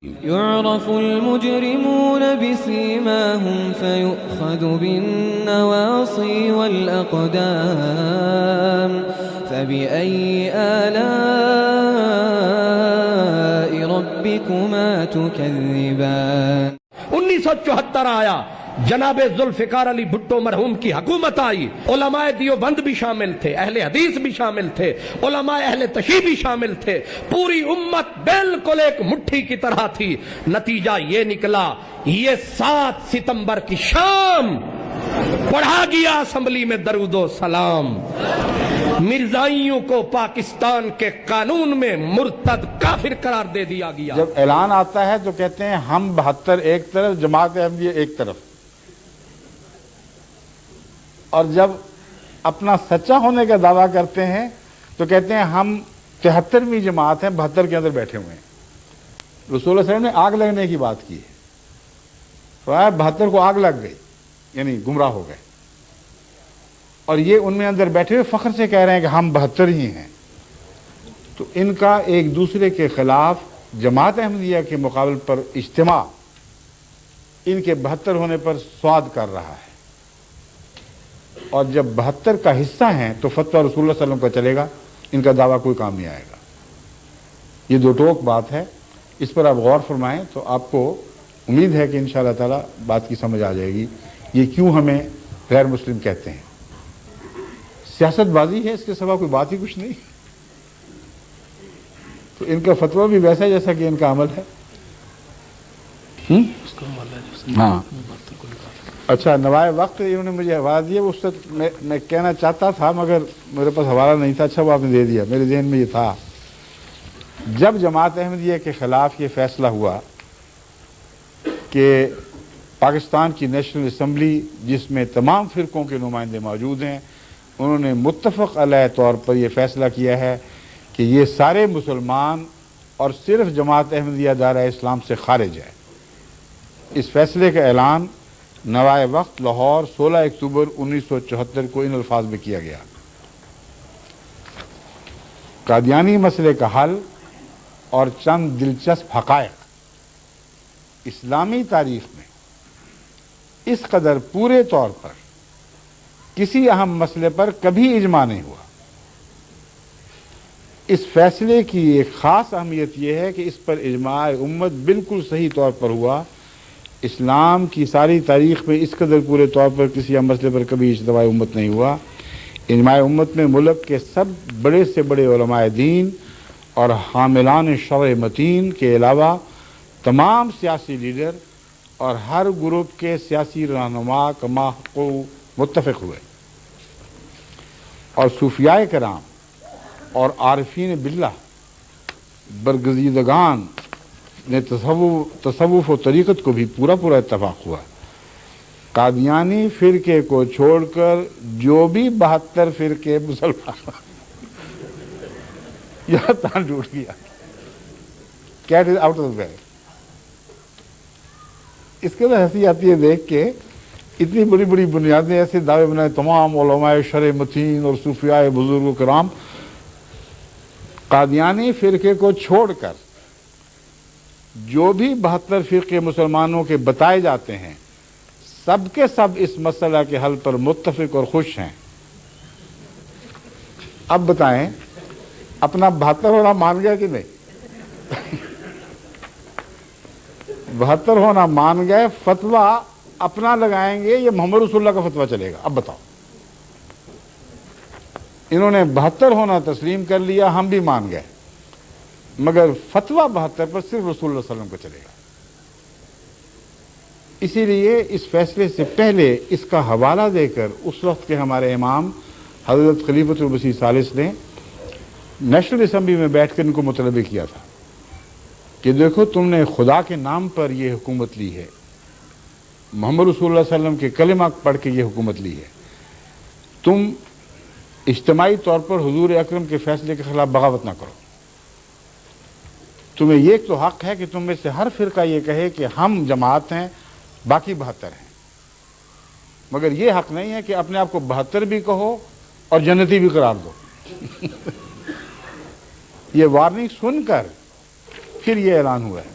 يعرف المجرمون بسيماهم فيؤخذ بالنواصي والأقدام فبأي آلاء ربكما تكذبان 1974 آیا، جناب ذوالفقار علی بھٹو مرحوم کی حکومت آئی، علماء دیوبند بھی شامل تھے، اہل حدیث بھی شامل تھے، علماء اہل تشیع بھی شامل تھے، پوری امت بالکل ایک مٹھی کی طرح تھی۔ نتیجہ یہ نکلا، یہ 7 ستمبر کی شام پڑھا گیا اسمبلی میں درود و سلام، مرزائیوں کو پاکستان کے قانون میں مرتد کافر قرار دے دیا گیا۔ جب اعلان آتا ہے تو کہتے ہیں ہم 72 ایک طرف، جماعت احمدیہ ایک طرف، اور جب اپنا سچا ہونے کا دعویٰ کرتے ہیں تو کہتے ہیں ہم 73ویں جماعت ہیں، 72 کے اندر بیٹھے ہوئے ہیں۔ رسول اللہ صلی اللہ علیہ وسلم نے آگ لگنے کی بات کی ہے، 72 کو آگ لگ گئی، یعنی گمراہ ہو گئے، اور یہ ان میں اندر بیٹھے ہوئے فخر سے کہہ رہے ہیں کہ ہم 72 ہی ہیں۔ تو ان کا ایک دوسرے کے خلاف جماعت احمدیہ کے مقابل پر اجتماع ان کے 72 ہونے پر سواد کر رہا ہے، اور جب 72 کا حصہ ہیں تو فتویٰ رسول اللہ صلی اللہ علیہ وسلم کا چلے گا، ان کا دعویٰ کوئی کام نہیں آئے گا۔ یہ دو ٹوک بات ہے، اس پر آپ غور فرمائیں تو آپ کو امید ہے کہ انشاءاللہ تعالی بات کی سمجھ آ جائے گی یہ کیوں ہمیں غیر مسلم کہتے ہیں۔ سیاست بازی ہے، اس کے سوا کوئی بات ہی کچھ نہیں۔ تو ان کا فتویٰ بھی ویسا جیسا کہ ان کا عمل ہے۔ ہاں اچھا، نوائے وقت انہوں نے مجھے حوالہ دیا، اس وقت میں کہنا چاہتا تھا مگر میرے پاس حوالہ نہیں تھا۔ اچھا وہ آپ نے دے دیا، میرے ذہن میں یہ تھا جب جماعت احمدیہ کے خلاف یہ فیصلہ ہوا کہ پاکستان کی نیشنل اسمبلی جس میں تمام فرقوں کے نمائندے موجود ہیں، انہوں نے متفق علیہ طور پر یہ فیصلہ کیا ہے کہ یہ سارے مسلمان اور صرف جماعت احمدیہ دائرہ اسلام سے خارج ہے۔ اس فیصلے کا اعلان نوائے وقت لاہور 16 اکتوبر 1974 کو ان الفاظ میں کیا گیا۔ قادیانی مسئلے کا حل اور چند دلچسپ حقائق۔ اسلامی تاریخ میں اس قدر پورے طور پر کسی اہم مسئلے پر کبھی اجماع نہیں ہوا۔ اس فیصلے کی ایک خاص اہمیت یہ ہے کہ اس پر اجماع امت بالکل صحیح طور پر ہوا۔ اسلام کی ساری تاریخ میں اس قدر پورے طور پر کسی اہم مسئلے پر کبھی اجتماع امت نہیں ہوا۔ اجماع امت میں ملک کے سب بڑے سے بڑے علماء دین اور حاملان شرع متین کے علاوہ تمام سیاسی لیڈر اور ہر گروپ کے سیاسی رہنما کما کو متفق ہوئے، اور صوفیاء کرام اور عارفین باللہ برگزیدگان نے تصوف و طریقت کو بھی پورا اتفاق ہوا۔ قادیانی فرقے کو چھوڑ کر جو بھی 72 فرقے مسلمان یہاں تان ٹوٹ گیا، cat is out of the bag. اس کے بعد ہنسی آتی ہے دیکھ کے، اتنی بڑی بڑی بنیادیں ایسے دعوے بنائے تمام علماء شرع متین اور صوفیاء بزرگ و کرام، قادیانی فرقے کو چھوڑ کر جو بھی 72 فرقے مسلمانوں کے بتائے جاتے ہیں سب کے سب اس مسئلہ کے حل پر متفق اور خوش ہیں۔ اب بتائیں اپنا 72 ہونا مان گیا کہ نہیں؟ 72 ہونا مان گئے، فتویٰ اپنا لگائیں گے یا محمد رسول اللہ کا فتویٰ چلے گا؟ اب بتاؤ۔ انہوں نے 72 ہونا تسلیم کر لیا، ہم بھی مان گئے، مگر فتویٰ 72 پر صرف رسول اللہ صلی اللہ علیہ وسلم کو چلے گا۔ اسی لیے اس فیصلے سے پہلے اس کا حوالہ دے کر اس وقت کے ہمارے امام حضرت خلیفۃ المسیح ثالث نے نیشنل اسمبلی میں بیٹھ کر ان کو مطلبہ کیا تھا کہ دیکھو تم نے خدا کے نام پر یہ حکومت لی ہے، محمد رسول اللہ صلی اللہ علیہ وسلم کے کلمہ پڑھ کے یہ حکومت لی ہے، تم اجتماعی طور پر حضور اکرم کے فیصلے کے خلاف بغاوت نہ کرو۔ تمہیں یہ تو حق ہے کہ تم میں سے ہر فرقہ یہ کہے کہ ہم جماعت ہیں، باقی 72 ہیں، مگر یہ حق نہیں ہے کہ اپنے آپ کو 72 بھی کہو اور جنتی بھی قرار دو۔ یہ وارننگ سن کر پھر یہ اعلان ہوا ہے۔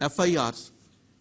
FIRs।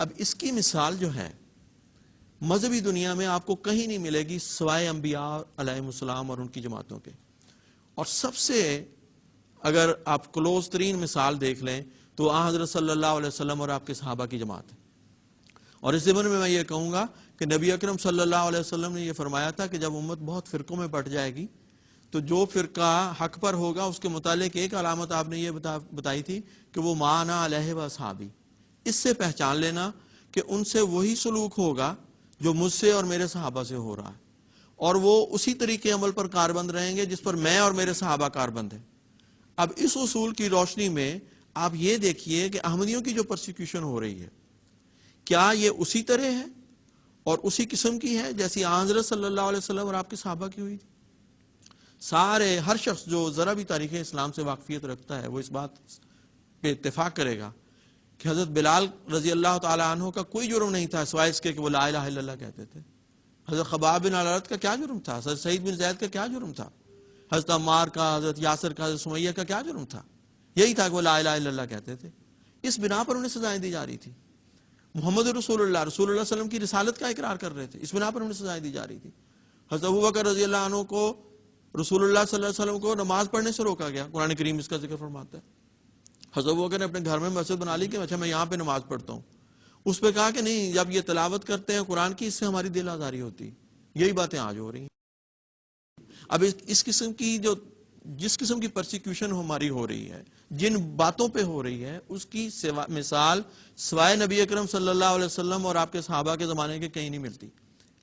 اب اس کی مثال جو ہے مذہبی دنیا میں آپ کو کہیں نہیں ملے گی سوائے انبیاء علیہم السلام اور ان کی جماعتوں کے. اور سب سے اگر آپ کلوز ترین مثال دیکھ لیں تو حضرت صلی اللہ علیہ وسلم اور آپ کے صحابہ کی جماعت ہے. اور اس ضمن میں یہ کہوں گا کہ نبی اکرم صلی اللہ علیہ وسلم نے یہ فرمایا تھا کہ جب امت بہت فرقوں میں بٹ جائے گی تو جو فرقہ حق پر ہوگا اس کے متعلق ایک علامت آپ نے یہ بتائی تھی کہ وہ ما انا علیہ و اصحابی. اس سے پہچان لینا کہ ان سے وہی سلوک ہوگا جو مجھ سے اور میرے صحابہ سے ہو رہا ہے، اور وہ اسی طریقے عمل پر کاربند رہیں گے جس پر میں اور میرے صحابہ کاربند ہیں. اب اس اصول کی روشنی میں آپ یہ دیکھیے کہ احمدیوں کی جو پرسیکیوشن ہو رہی ہے کیا یہ اسی طرح ہے اور اسی قسم کی ہے جیسی حضرت صلی اللہ علیہ وسلم اور آپ کے صحابہ کی ہوئی تھی؟ سارے ہر شخص جو ذرا بھی تاریخ اسلام سے واقفیت رکھتا ہے وہ اس بات پہ اتفاق کرے گا کہ حضرت بلال رضی اللہ تعالیٰ عنہ کا کوئی جرم نہیں تھا سوائے اس کے کہ وہ لا الہ الا اللہ کہتے تھے. حضرت خباب بن الارت کا کیا جرم تھا؟ حضرت سعید بن زید کا کیا جرم تھا؟ حضرت عمار کا، حضرت یاسر کا، حضرت سمیہ کا کیا جرم تھا؟ یہی تھا کہ وہ لا الہ الا اللہ کہتے تھے. اس بنا پر انہیں سزائیں دی جا رہی تھی. محمد رسول اللہ صلی اللہ علیہ وسلم کی رسالت کا اقرار کر رہے تھے، اس بنا پر انہیں سزائیں دی جا رہی تھی. حضرت ابوبکر رضی اللہ عنہ کو رسول اللہ صلی اللہ علیہ وسلم کو نماز پڑھنے سے روکا گیا، قرآن کریم اس کا ذکر فرماتا ہے. حضرت ابوبکر نے اپنے گھر میں مسجد بنا لی کہ اچھا میں یہاں پہ نماز پڑھتا ہوں. اس پہ کہا کہ نہیں، جب یہ تلاوت کرتے ہیں قرآن کی اس سے ہماری دل آزاری ہوتی. یہی باتیں آج ہو رہی ہیں. اب اس قسم کی جس قسم کی پرسیکیوشن ہماری ہو رہی ہے، جن باتوں پہ ہو رہی ہے، اس کی مثال سوائے نبی اکرم صلی اللہ علیہ وسلم اور آپ کے صحابہ کے زمانے کے کہیں نہیں ملتی.